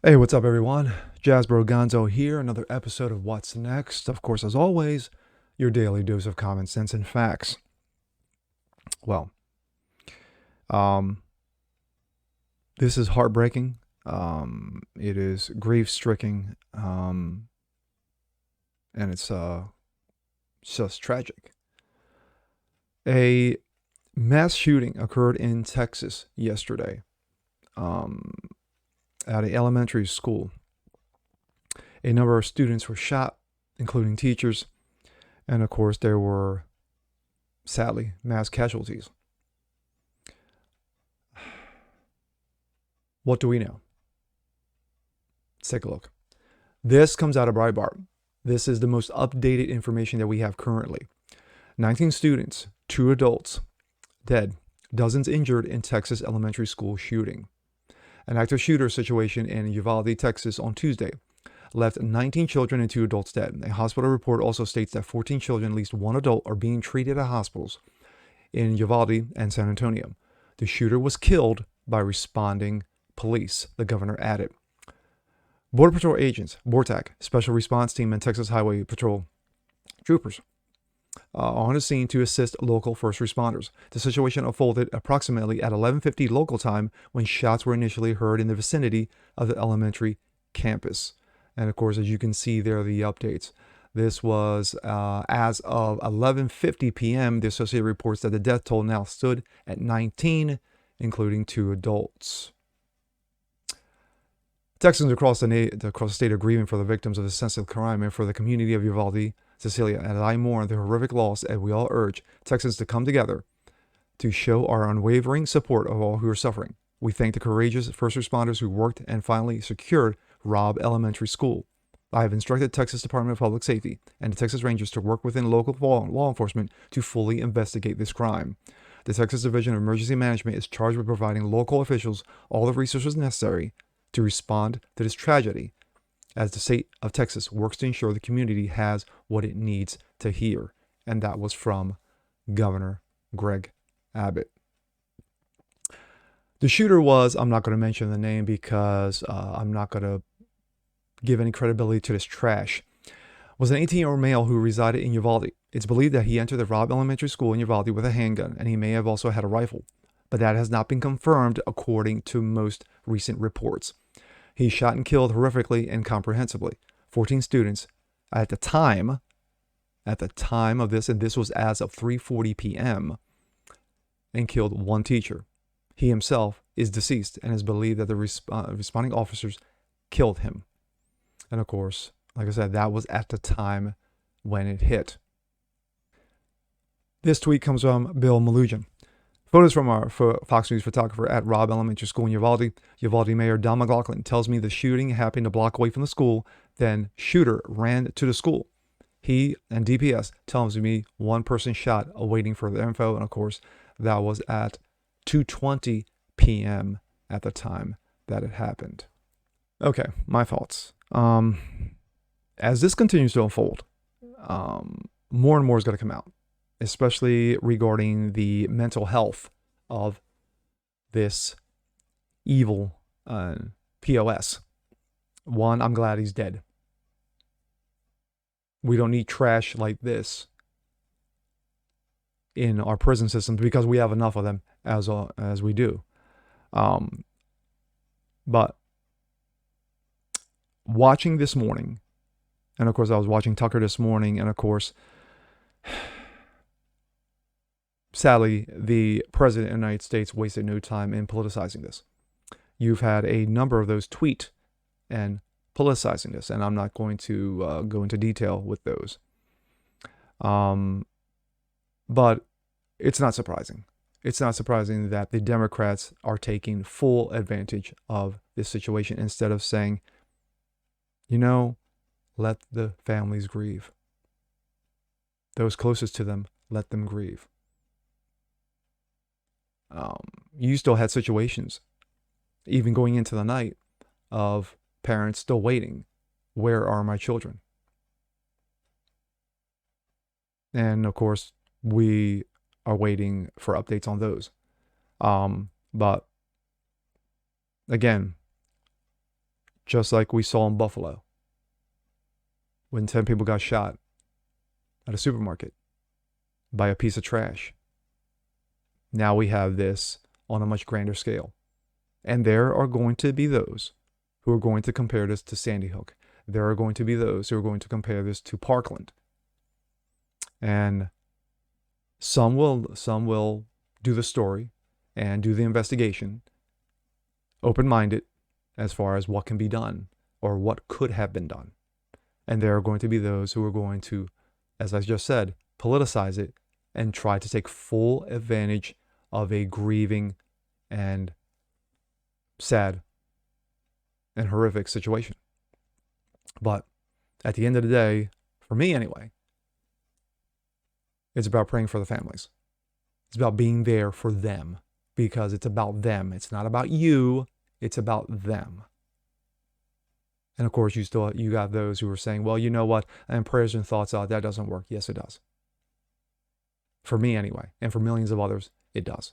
Hey, what's up, everyone? Jasper Gonzo here, another episode of What's Next. Of course, as always, your daily dose of common sense and facts. Well, um, this is heartbreaking. It is grief-stricken, and it's just tragic. A mass shooting occurred in Texas yesterday, um, at an elementary school. A number of students were shot, including teachers, and of course, there were sadly mass casualties. What do we know? Let's take a look. This comes out of Breitbart. This is the most updated information that we have currently. 19 students, 2 adults dead, dozens injured in Texas elementary school shooting. An active shooter situation in Uvalde, Texas on Tuesday left 19 children and 2 adults dead. A hospital report also states that 14 children, at least 1 adult, are being treated at hospitals in Uvalde and San Antonio. The shooter was killed by responding police, the governor added. Border Patrol agents, BORTAC, Special Response Team, and Texas Highway Patrol troopers on the scene to assist local first responders. The situation unfolded approximately at 11:50 local time when shots were initially heard in the vicinity of the elementary campus. And of course, as you can see there, the updates. This was as of 11:50 p.m. The Associated reports that the death toll now stood at 19, including 2 adults. Texans across the state are grieving for the victims of this senseless crime and for the community of Uvalde, Cecilia, and I mourn the horrific loss, and we all urge Texans to come together to show our unwavering support of all who are suffering. We thank the courageous first responders who worked and finally secured Robb Elementary School. I have instructed Texas Department of Public Safety and the Texas Rangers to work within local law enforcement to fully investigate this crime. The Texas Division of Emergency Management is charged with providing local officials all the resources necessary to respond to this tragedy as the state of Texas works to ensure the community has what it needs to hear. And that was from Governor Greg Abbott. The shooter was, I'm not going to mention the name because I'm not going to give any credibility to this trash, was an 18-year-old male who resided in Uvalde. It's believed that he entered the Robb Elementary School in Uvalde with a handgun, and he may have also had a rifle, but that has not been confirmed according to most recent reports. He shot and killed horrifically and comprehensively 14 students at the time of this, and this was as of 3:40 p.m., and killed 1 teacher. He himself is deceased and is believed that the responding officers killed him. And of course, like I said, that was at the time when it hit. This tweet comes from Bill Malujan. Photos from our Fox News photographer at Robb Elementary School in Uvalde. Uvalde Mayor Don McLaughlin tells me the shooting happened a block away from the school. Then shooter ran to the school. He and DPS tells me 1 person shot, awaiting further info. And of course, that was at 2:20 p.m. at the time that it happened. Okay, my thoughts. As this continues to unfold, more and more is going to come out, especially regarding the mental health of this evil POS. 1, I'm glad he's dead. We don't need trash like this in our prison systems because we have enough of them as we do. But watching this morning, and of course I was watching Tucker this morning, and of course, sadly, the President of the United States wasted no time in politicizing this. You've had a number of those tweet and politicizing this, and I'm not going to go into detail with those. But it's not surprising. It's not surprising that the Democrats are taking full advantage of this situation instead of saying, let the families grieve. Those closest to them, let them grieve. You still had situations, even going into the night, of parents still waiting. Where are my children? And of course, we are waiting for updates on those. But again, just like we saw in Buffalo when 10 people got shot at a supermarket by a piece of trash. Now we have this on a much grander scale. And there are going to be those who are going to compare this to Sandy Hook. There are going to be those who are going to compare this to Parkland. And some will do the story and do the investigation, open-minded as far as what can be done or what could have been done. And there are going to be those who are going to, as I just said, politicize it and try to take full advantage of a grieving and sad and horrific situation. But at the end of the day, for me anyway, it's about praying for the families. It's about being there for them, because it's about them. It's not about you. It's about them. And of course, you got those who are saying, well, you know what? And prayers and thoughts out, that doesn't work. Yes, it does. For me anyway, and for millions of others, it does.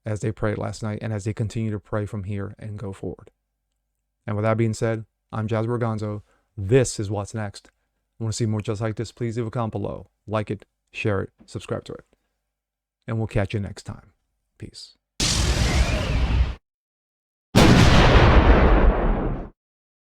As they prayed last night and as they continue to pray from here and go forward. And with that being said, I'm Jasper Gonzo. This is what's next. Want to see more just like this? Please leave a comment below. Like it, share it, subscribe to it. And we'll catch you next time. Peace.